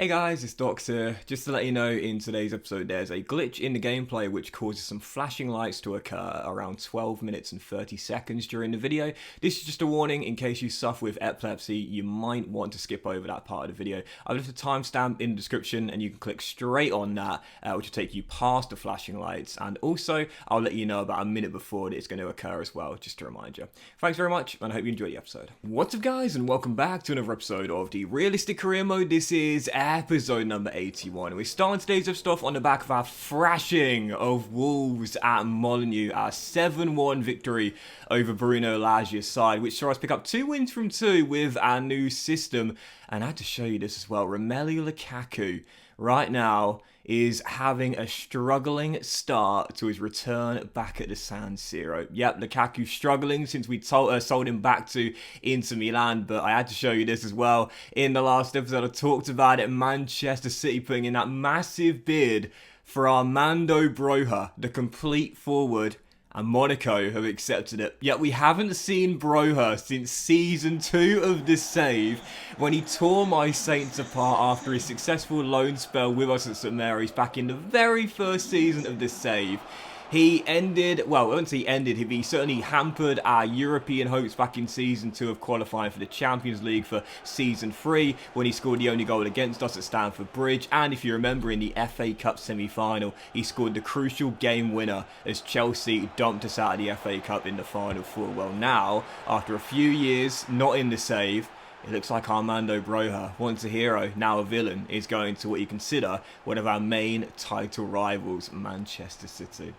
Hey guys, it's Doctor. Just to let you know, in today's episode there's a glitch in the gameplay which causes some flashing lights to occur around 12 minutes and 30 seconds during the video. This is just a warning in case you suffer with epilepsy, you might want to skip over that part of the video. I've left a timestamp in the description and you can click straight on that, which will take you past the flashing lights, and also I'll let you know about a minute before that it's going to occur as well, just to remind you. Thanks very much, and I hope you enjoy the episode. What's up guys, and welcome back to another episode of the Realistic Career Mode. This is episode number 81. We're starting today's stuff on the back of our thrashing of Wolves at Molineux, our 7-1 victory over Bruno Lagia's side, which saw us pick up 2 wins from 2 with our new system. And I had to show you this as well. Romelu Lukaku right now is having a struggling start to his return back at the San Siro. Yep, Lukaku struggling since we sold him back to Inter Milan, but I had to show you this as well. In the last episode, I talked about it, Manchester City putting in that massive bid for Armando Broja, the complete forward, and Monaco have accepted it. Yet we haven't seen Broja since season 2 of The Save, when he tore my Saints apart after his successful loan spell with us at St Mary's back in the very first season of The Save. He ended, well, I wouldn't say he ended, he certainly hampered our European hopes back in Season 2 of qualifying for the Champions League for Season 3, when he scored the only goal against us at Stamford Bridge, and if you remember in the FA Cup semi-final, he scored the crucial game winner as Chelsea dumped us out of the FA Cup in the Final Four. Well now, after a few years not in the Save, it looks like Armando Broja, once a hero, now a villain, is going to what you consider one of our main title rivals, Manchester City.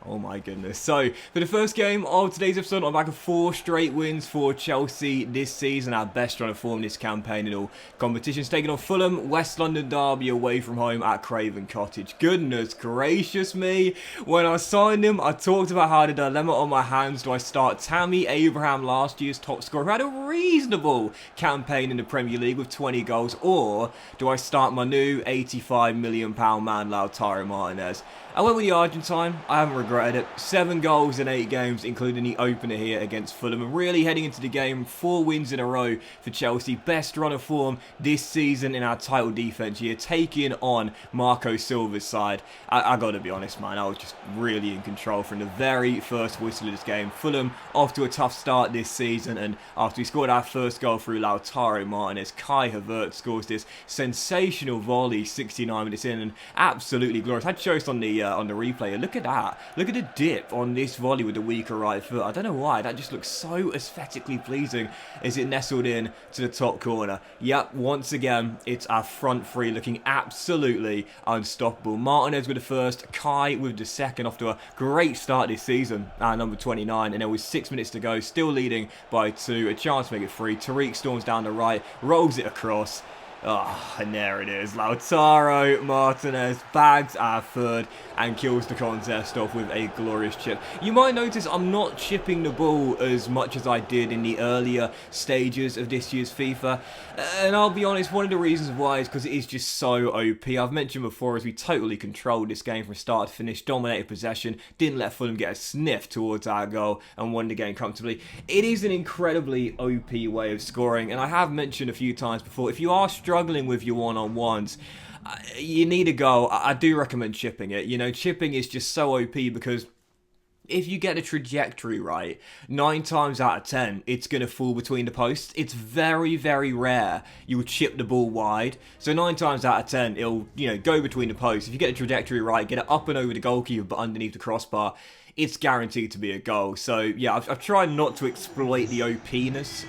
Oh my goodness. So, for the first game of today's episode, on the back of 4 straight wins for Chelsea this season, our best run of form this campaign in all competitions, taking on Fulham, West London derby away from home at Craven Cottage. Goodness gracious me. When I signed him, I talked about how the dilemma on my hands. Do I start Tammy Abraham, last year's top scorer, who had a reasonable campaign in the Premier League with 20 goals, or do I start my new £85 million man, Lautaro Martinez? I went with the Argentine. I haven't regretted it. 7 goals in 8 games, including the opener here against Fulham. And really heading into the game, 4 wins in a row for Chelsea. Best run of form this season in our title defence year, taking on Marco Silva's side. I got to be honest, man. I was just really in control from the very first whistle of this game. Fulham off to a tough start this season. And after we scored our first goal through Lautaro Martinez, Kai Havertz scores this sensational volley 69 minutes in. And absolutely glorious. I had shows on the replay. Look at that. Look at the dip on this volley with the weaker right foot. I don't know why. That just looks so aesthetically pleasing as it nestled in to the top corner. Yep, once again, it's our front three looking absolutely unstoppable. Martinez with the first, Kai with the second, off to a great start this season, number 29. And there was 6 minutes to go, still leading by 2. A chance to make it 3. Tariq storms down the right, rolls it across. And there it is. Lautaro Martinez bags our third and kills the contest off with a glorious chip. You might notice I'm not chipping the ball as much as I did in the earlier stages of this year's FIFA. And I'll be honest, one of the reasons why is because it is just so OP. I've mentioned before, as we totally controlled this game from start to finish, dominated possession, didn't let Fulham get a sniff towards our goal, and won the game comfortably. It is an incredibly OP way of scoring, and I have mentioned a few times before, if you are struggling with your one-on-ones, you need a goal. I do recommend chipping it. You know, chipping is just so OP because if you get a trajectory right, 9 times out of 10, it's going to fall between the posts. It's very, very rare you will chip the ball wide. So 9 times out of 10, it'll, go between the posts. If you get the trajectory right, get it up and over the goalkeeper but underneath the crossbar, it's guaranteed to be a goal. So yeah, I've tried not to exploit the OP-ness.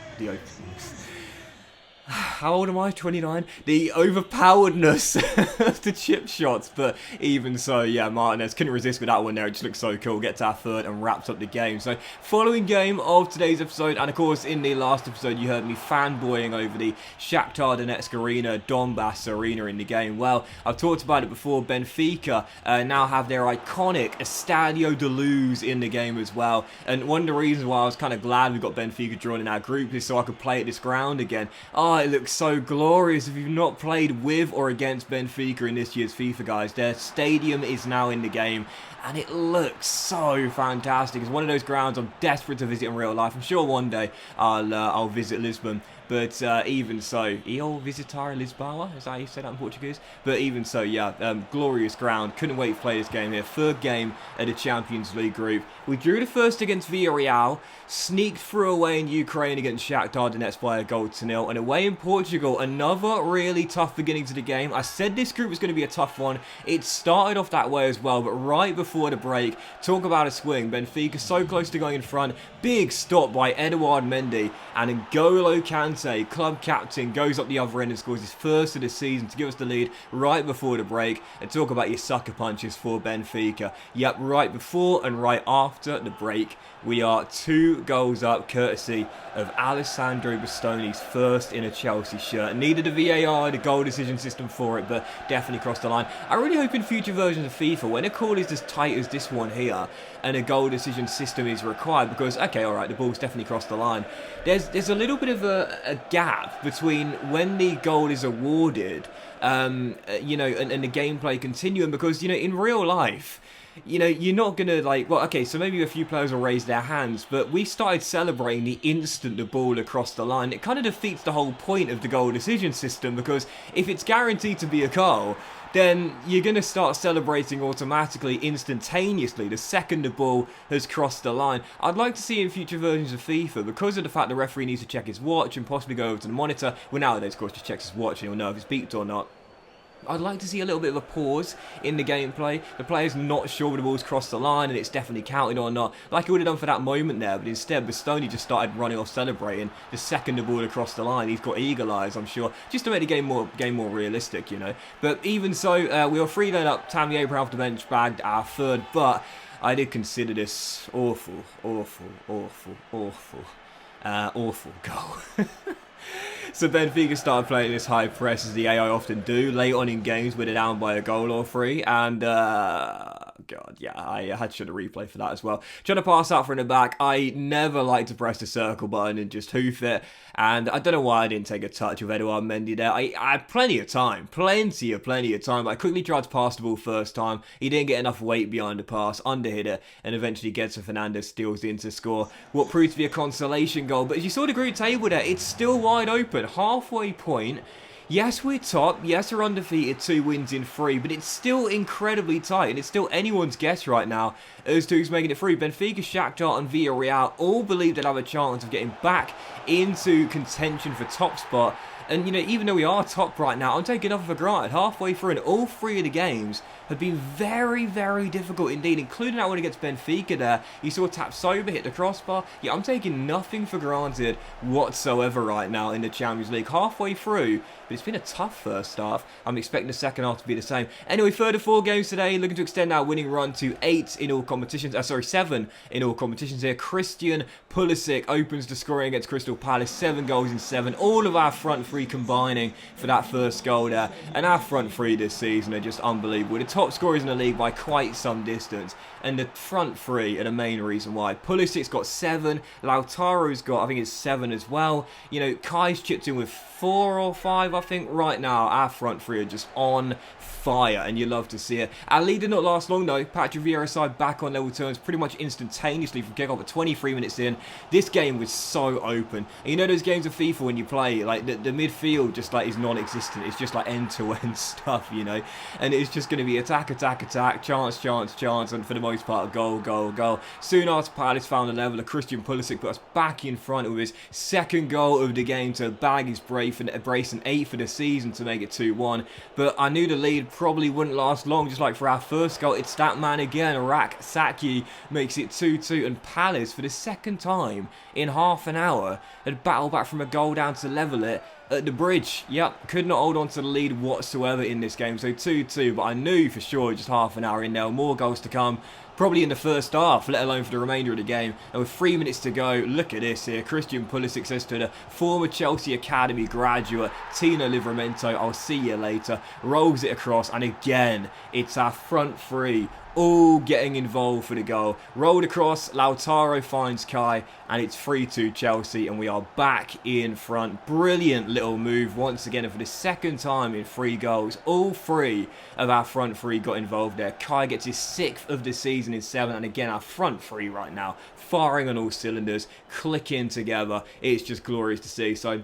How old am I? 29? The overpoweredness of the chip shots, but even so, yeah, Martinez couldn't resist with that one there. It just looks so cool. Gets our third and wraps up the game. So, following game of today's episode, and of course, in the last episode, you heard me fanboying over the Shakhtar Donetsk Arena, Donbass Arena in the game. Well, I've talked about it before. Benfica now have their iconic Estadio de Luz in the game as well. And one of the reasons why I was kind of glad we got Benfica drawn in our group is so I could play at this ground again. It looks so glorious. If you've not played with or against Benfica in this year's FIFA, guys, their stadium is now in the game, and it looks so fantastic. It's one of those grounds I'm desperate to visit in real life. I'm sure one day I'll visit Lisbon. But even so, Io Visitar Lisboa, is that how you say that in Portuguese? But even so, yeah, glorious ground. Couldn't wait to play this game here. Third game of the Champions League group. We drew the first against Villarreal, sneaked through away in Ukraine against Shakhtar Donetsk by a 0-0, and away in Portugal, another really tough beginning to the game. I said this group was going to be a tough one. It started off that way as well, but right before the break, talk about a swing. Benfica so close to going in front. Big stop by Eduard Mendy, and N'Golo Kante, club captain, goes up the other end and scores his first of the season to give us the lead right before the break. And talk about your sucker punches for Benfica. Yep, right before and right after the break, we are 2 goals up, courtesy of Alessandro Bastoni's first in a Chelsea shirt. Needed a VAR, the goal decision system for it, but definitely crossed the line. I really hope in future versions of FIFA, when a call is as tight as this one here, and a goal decision system is required, because, okay, alright, the ball's definitely crossed the line. There's a little bit of a gap between when the goal is awarded, you know, and the gameplay continuing, because, you know, in real life, you know, you're not going to, like, well, okay, so maybe a few players will raise their hands, but we started celebrating the instant the ball across the line. It kind of defeats the whole point of the goal decision system, because if it's guaranteed to be a goal, then you're going to start celebrating automatically, instantaneously, the second the ball has crossed the line. I'd like to see in future versions of FIFA, because of the fact the referee needs to check his watch and possibly go over to the monitor, well, nowadays, of course, just checks his watch and he'll know if it's beeped or not. I'd like to see a little bit of a pause in the gameplay. The player's not sure whether the ball's crossed the line and it's definitely counted or not, like he would have done for that moment there, but instead Bastoni just started running off celebrating the second the ball across the line. He's got eagle eyes, I'm sure, just to make the game more realistic, you know. But even so, we were 3-0 up. Tammy Abraham off the bench bagged our third, but I did consider this awful goal. So Benfica started playing this high press, as the AI often do, late on in games when they're down by a goal or 3, and God, yeah, I should have replay for that as well. Trying to pass out from the back, I never like to press the circle button and just hoof it, and I don't know why I didn't take a touch with Eduard Mendy there. I had plenty of time, plenty of time, but I quickly tried to pass the ball first time. He didn't get enough weight behind the pass, underhit it, and eventually Gedson Fernandes steals in to score what proved to be a consolation goal. But as you saw the group table there, it's still wide open, halfway point. Yes, we're top. Yes, we're undefeated, 2 wins in 3, but it's still incredibly tight, and it's still anyone's guess right now as to who's making it through. Benfica, Shakhtar, and Villarreal all believe they'll have a chance of getting back into contention for top spot. And, you know, even though we are top right now, I'm taking nothing for granted. Halfway through, and all 3 of the games have been very, very difficult indeed, including that one against Benfica there. You saw Tapsoba hit the crossbar. Yeah, I'm taking nothing for granted whatsoever right now in the Champions League. Halfway through, but it's been a tough first half. I'm expecting the second half to be the same. Anyway, third of 4 games today, looking to extend our winning run to 8 in all competitions. 7 in all competitions here. Christian Pulisic opens the scoring against Crystal Palace. 7 goals in 7. All of our front 3 combining for that first goal there. And our front 3 this season are just unbelievable. The top scorers in the league by quite some distance. And the front 3 are the main reason why. Pulisic's got 7. Lautaro's got, I think it's 7 as well. You know, Kai's chipped in with 4 or 5, I think. Right now, our front 3 are just on fire, and you love to see it. Our lead did not last long, though. Patrick Vieira's side back on level terms pretty much instantaneously from kickoff at 23 minutes in. This game was so open. And you know those games of FIFA when you play, like, the midfield just, like, is non-existent. It's just, like, end-to-end stuff, you know. And it's just going to be attack, chance, and for the most part, goal. Soon after Palace found a level, Christian Pulisic put us back in front with his second goal of the game to bag his brace and 8th for the season to make it 2-1. But I knew the lead probably wouldn't last long, just like for our first goal. It's that man again, Arak Saki, makes it 2-2, and Palace, for the second time in half an hour, had battled back from a goal down to level it at the bridge. Yep, could not hold on to the lead whatsoever in this game, so 2-2, but I knew for sure just half an hour in there, more goals to come, probably in the first half, let alone for the remainder of the game. And with 3 minutes to go, look at this here. Christian Pulisic says to the former Chelsea Academy graduate, Tino Livramento, I'll see you later. Rolls it across, and again, it's our front 3 all getting involved for the goal. Rolled across, Lautaro finds Kai, and it's 3-2 Chelsea, and we are back in front. Brilliant little move once again, and for the second time in 3 goals, all 3 of our front 3 got involved there. Kai gets his 6th of the season in 7, and again, our front 3 right now, firing on all cylinders, clicking together. It's just glorious to see. So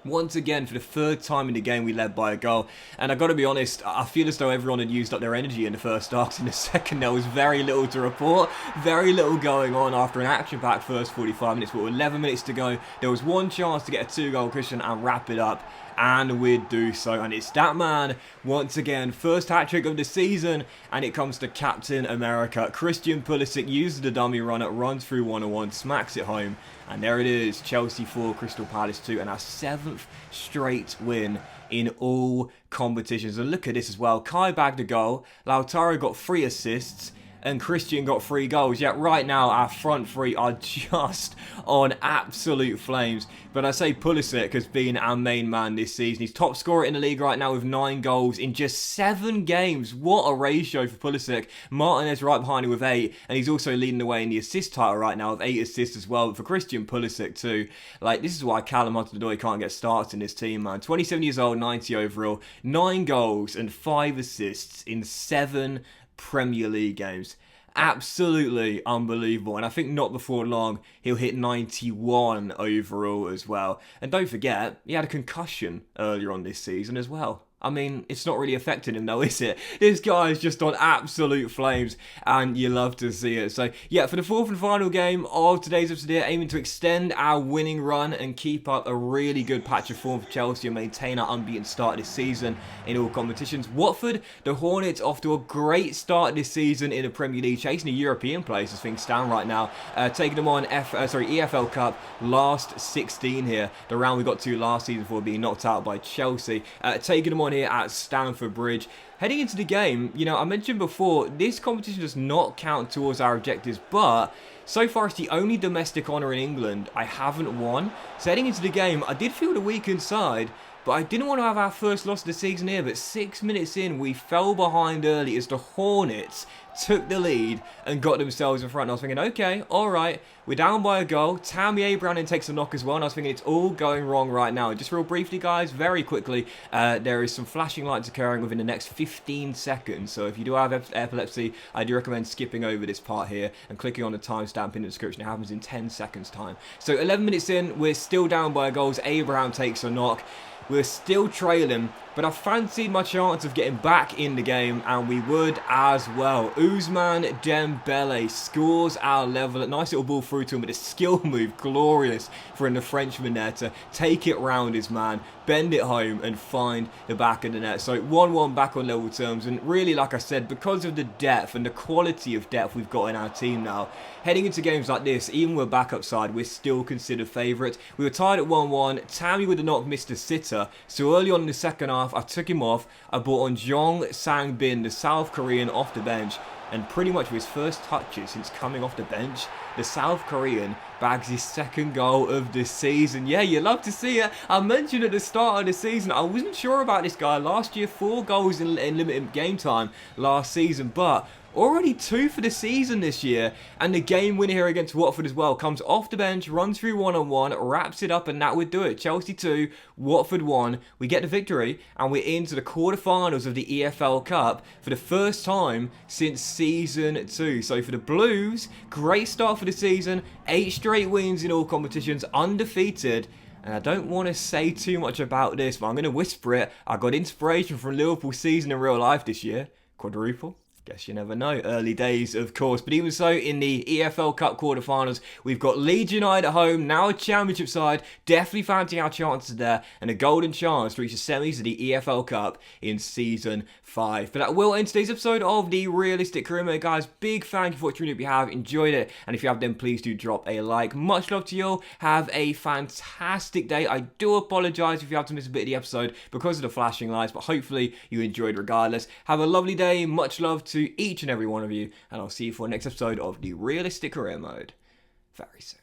Once again, for the third time in the game, we led by a goal. And I got to be honest, I feel as though everyone had used up their energy in the first half. In the second, there was very little to report. Very little going on after an action-packed first 45 minutes. But with 11 minutes to go, there was one chance to get a 2-goal cushion and wrap it up. And we'd do so. And it's that man, once again, first hat-trick of the season. And it comes to Captain America. Christian Pulisic uses the dummy runner, runs through 1-on-1, smacks it home. And there it is, Chelsea 4, Crystal Palace 2, and our 7th straight win in all competitions. And look at this as well. Kai bagged a goal, Lautaro got 3 assists, and Christian got 3 goals. Yet right now, our front 3 are just on absolute flames. But I say Pulisic has been our main man this season. He's top scorer in the league right now with 9 goals in just 7 games. What a ratio for Pulisic. Martinez right behind him with 8. And he's also leading the way in the assist title right now with 8 assists as well. But for Christian Pulisic too, like, this is why Callum Hudson-Odoi can't get started in this team, man. 27 years old, 90 overall, 9 goals and 5 assists in 7 Premier League games. Absolutely unbelievable. And I think not before long he'll hit 91 overall as well. And don't forget, he had a concussion earlier on this season as well. I mean, it's not really affecting him though, is it? This guy is just on absolute flames, and you love to see it. So, yeah, for the 4th and final game of today's episode here, aiming to extend our winning run and keep up a really good patch of form for Chelsea and maintain our unbeaten start this season in all competitions. Watford, the Hornets, off to a great start this season in the Premier League, chasing a European place as things stand right now, taking them on EFL Cup last 16 here, the round we got to last season before being knocked out by Chelsea, taking them on here at Stamford Bridge. Heading into the game, you know, I mentioned before, this competition does not count towards our objectives, but so far it's the only domestic honour in England I haven't won. So heading into the game, I did feel the weakened side, but I didn't want to have our first loss of the season here. But 6 minutes in, we fell behind early as the Hornets took the lead and got themselves in front. And I was thinking, okay, all right, we're down by a goal. Tammy Abraham then takes a knock as well. And I was thinking, it's all going wrong right now. And just real briefly, guys, very quickly, there is some flashing lights occurring within the next 15 seconds. So if you do have epilepsy, I do recommend skipping over this part here and clicking on the timestamp in the description. It happens in 10 seconds time. So 11 minutes in, we're still down by a goal. Abraham takes a knock. We're still trailing, but I fancied my chance of getting back in the game, and we would as well. Ousmane Dembele scores our level. A nice little ball through to him with a skill move. Glorious for the Frenchman there to take it round his man, bend it home, and find the back of the net. So 1-1 back on level terms, and really, like I said, because of the depth and the quality of depth we've got in our team now, heading into games like this, even with a backup side, we're still considered favourites. We were tied at 1-1. Tammy with a knock missed a sitter. So early on in the second half, I took him off. I brought on Jong Sang-bin, the South Korean, off the bench. And pretty much with his first touches since coming off the bench, the South Korean bags his 2nd goal of the season. Yeah, you love to see it. I mentioned at the start of the season, I wasn't sure about this guy. Last year, 4 goals in limited game time last season, but already 2 for the season this year, and the game winner here against Watford as well. Comes off the bench, runs through 1-on-1, wraps it up, and that would do it. Chelsea 2, Watford 1. We get the victory, and we're into the quarterfinals of the EFL Cup for the first time since Season 2. So for the Blues, great start for the season. 8 straight wins in all competitions, undefeated. And I don't want to say too much about this, but I'm going to whisper it. I got inspiration from Liverpool's season in real life this year. Quadruple. Guess you never know. Early days, of course. But even so, in the EFL Cup quarterfinals, we've got Leeds United at home, now a championship side. Definitely fancying our chances there, and a golden chance to reach the semis of the EFL Cup in Season 5. But that will end today's episode of the Realistic Career Mode, guys. Big thank you for watching if you have enjoyed it. And if you have, then please do drop a like. Much love to you all. Have a fantastic day. I do apologise if you have to miss a bit of the episode because of the flashing lights, but hopefully you enjoyed regardless. Have a lovely day. Much love to each and every one of you, and I'll see you for the next episode of the Realistic Career Mode very soon.